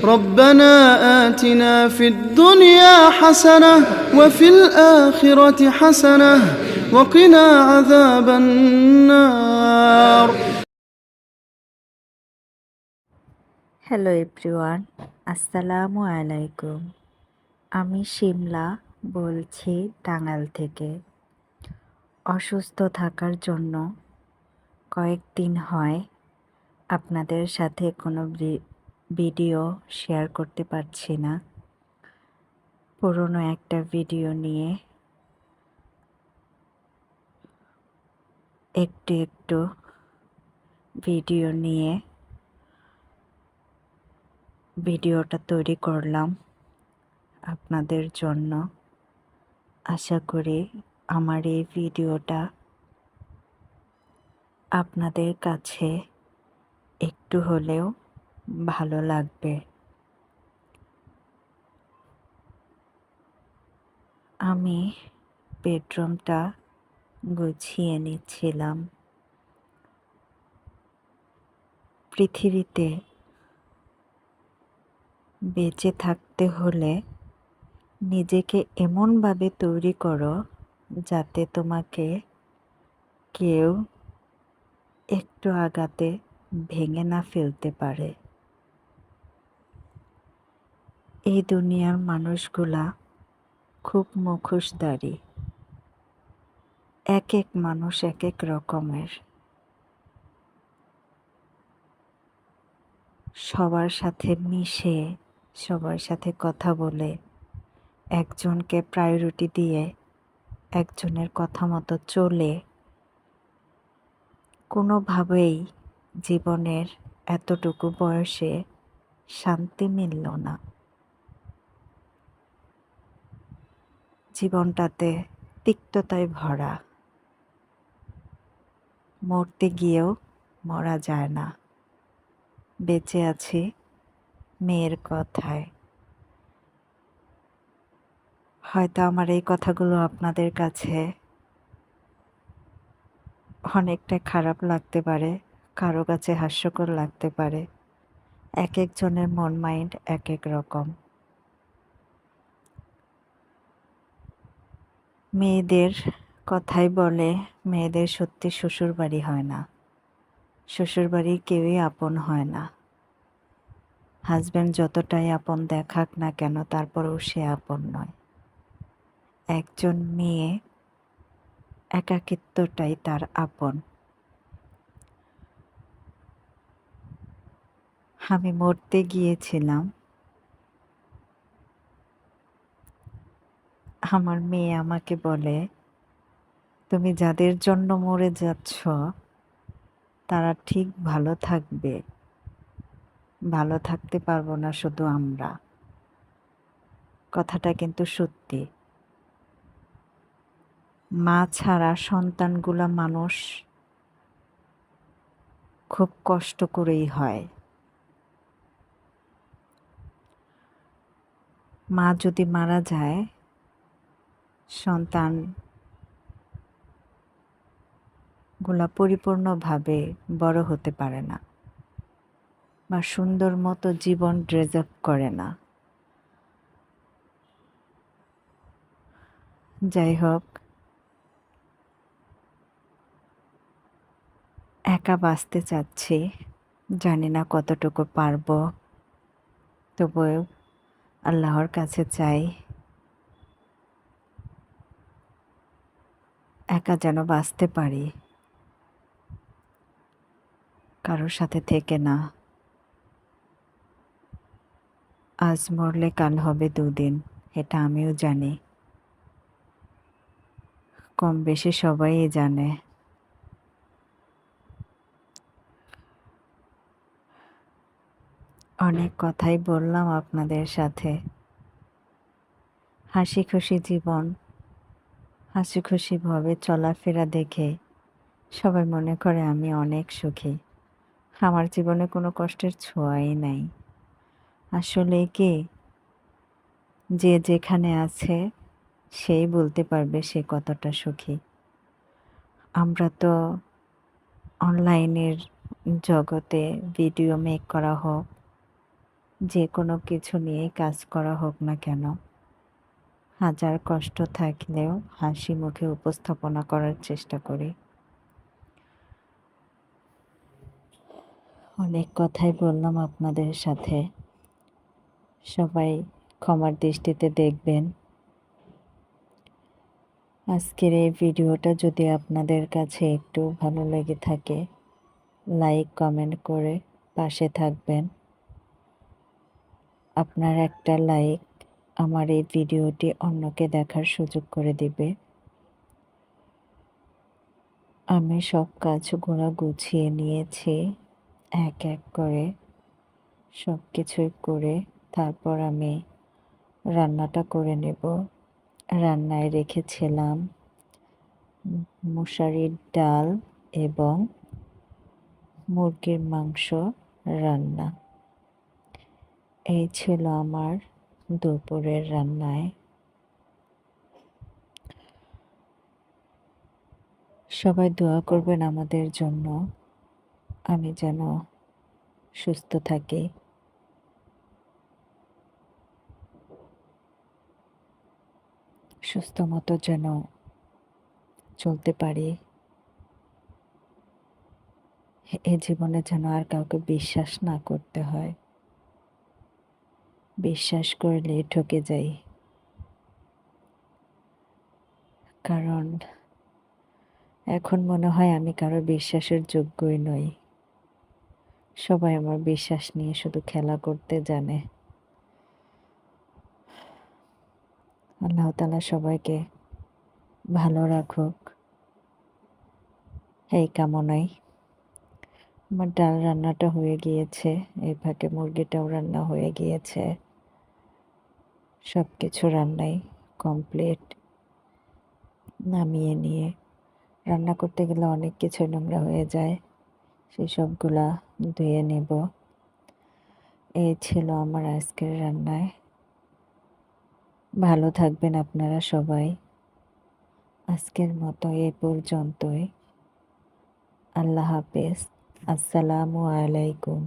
ربنا آتنا في الدنيا حسنة وفي الآخرة حسنة وقنا عذاب النار. Hello everyone, আসসালামু আলাইকুম। আমি শিমলা বলছি টাঙ্গাইল থেকে। অসুস্থ থাকার জন্য কয়েকদিন হয় আপনাদের সাথে কোনো ভিডিও শেয়ার করতে পারছি না। পুরনো একটা ভিডিও নিয়ে একটু ভিডিও নিয়ে ভিডিওটা তৈরি করলাম আপনাদের জন্য। আশা করি আমার এই ভিডিওটা আপনাদের কাছে একটু হলেও ভালো লাগবে। আমি বেডরুমটা গুছিয়ে নিচ্ছিলাম। পৃথিবীতে বেঁচে থাকতে হলে নিজেকে এমনভাবে তৈরি করো যাতে তোমাকে কেউ একটু আগাতে ভেঙে না ফেলতে পারে। এই দুনিয়ার মানুষগুলা খুব মুখোশধারী। এক এক মানুষ এক এক রকমের। সবার সাথে মিশে, সবার সাথে কথা বলে, একজনকে প্রায়োরিটি দিয়ে একজনের কথা মতো চলে কোনোভাবেই জীবনের এতটুকু বয়সে শান্তি মিলল না। জীবনটাতে তিক্ততায় ভরা। মরতে গিয়েও মরা যায় না। বেঁচে আছি মেয়ের কথায়। হয়তো আমার এই কথাগুলো আপনাদের কাছে অনেকটা খারাপ লাগতে পারে, কারো কাছে হাস্যকর লাগতে পারে। এক একজনের মন মাইন্ড এক এক রকম। মেয়েদের কথাই বলে, মেয়েদের সত্যি শ্বশুরবাড়ি হয় না। শ্বশুরবাড়ির কেউই আপন হয় না। হাজব্যান্ড যতটাই আপন দেখাক না কেন, তারপরেও সে আপন নয়। একজন মেয়ে একাকিত্বটাই তার আপন। আমি মরতে গিয়েছিলাম। আমার মেয়ে আমাকে বলে, তুমি যাদের জন্য মরে যাচ্ছ তারা ঠিক ভালো থাকবে, ভালো থাকতে পারবো না শুধু আমরা। কথাটা কিন্তু সত্যি। মা ছাড়া সন্তানগুলা মানুষ খুব কষ্ট করেই হয়। মা যদি মারা যায়, সন্তানগুলা পরিপূর্ণভাবে বড় হতে পারে না বা সুন্দর মতো জীবন ডিজার্ভ করে না। যাই হোক, একা বাঁচতে চাচ্ছি। জানি না কতটুকু পারবো, তবুও আল্লাহর কাছে চাই একা যেন বাঁচতে পারি, কারোর সাথে থেকে না। আজ মরলে কাল হবে দুদিন, এটা আমিও জানি, কম বেশি সবাই জানে। অনেক কথাই বললাম আপনাদের সাথে। হাসি খুশি জীবন, হাসি খুশিভাবে চলাফেরা দেখে সবাই মনে করে আমি অনেক সুখী। আমার জীবনে কোনো কষ্টের ছোঁয়াই নাই। আসলে কি, যে যেখানে আছে সেই বলতে পারবে সে কতটা সুখী। আমরা তো অনলাইনের জগতে ভিডিও মেক করা হোক যে কোনো কিছু নিয়েই কাজ করা হোক না কেন, হাজার কষ্ট থাকলেও হাসি মুখে উপস্থাপনা করার চেষ্টা করি। অনেক কথাই বললাম আপনাদের সাথে, সবাই ক্ষমার দৃষ্টিতে দেখবেন। আজকের এই ভিডিওটা যদি আপনাদের কাছে একটু ভালো লেগে থাকে, লাইক কমেন্ট করে পাশে থাকবেন। আপনার একটা লাইক আমার এই ভিডিওটি অন্যকে দেখার সুযোগ করে দিবে। আমি সব কাজগুলো গুছিয়ে নিয়েছি, এক এক করে সব কিছুই করে তারপর আমি রান্নাটা করে নেব। রান্নায় রেখেছিলাম মশারির ডাল এবং মুরগির মাংস রান্না। এই ছিল আমার দুপুরের রান্নায়। সবাই দোয়া করবেন আমাদের জন্য, আমি যেন সুস্থ থাকি, সুস্থ মতো যেন চলতে পারি। এ জীবনে যেন আর কাউকে বিশ্বাস না করতে হয়, বিশ্বাস করলে ঠকে যাই। কারণ এখন মনে হয় আমি কারো বিশ্বাসের যোগ্যই নই। সবাই আমার বিশ্বাস নিয়ে শুধু খেলা করতে জানে। আল্লাহ তাআলা সবাইকে ভালো রাখুক, এই কামনাই। আমার ডাল রান্নাটা হয়ে গিয়েছে, এই ফাঁকে মুরগিটাও রান্না হয়ে গিয়েছে। সব কিছু রান্নাই কমপ্লিট। নামিয়ে নিয়ে রান্না করতে গেলে অনেক কিছু নোংরা হয়ে যায়, সেই সবগুলা ধুয়ে নেব। এই ছিল আমার আজকের রান্নায়। ভালো থাকবেন আপনারা সবাই। আজকের মতো এ পর্যন্তই। আল্লাহ হাফেজ। আসসালামু আলাইকুম।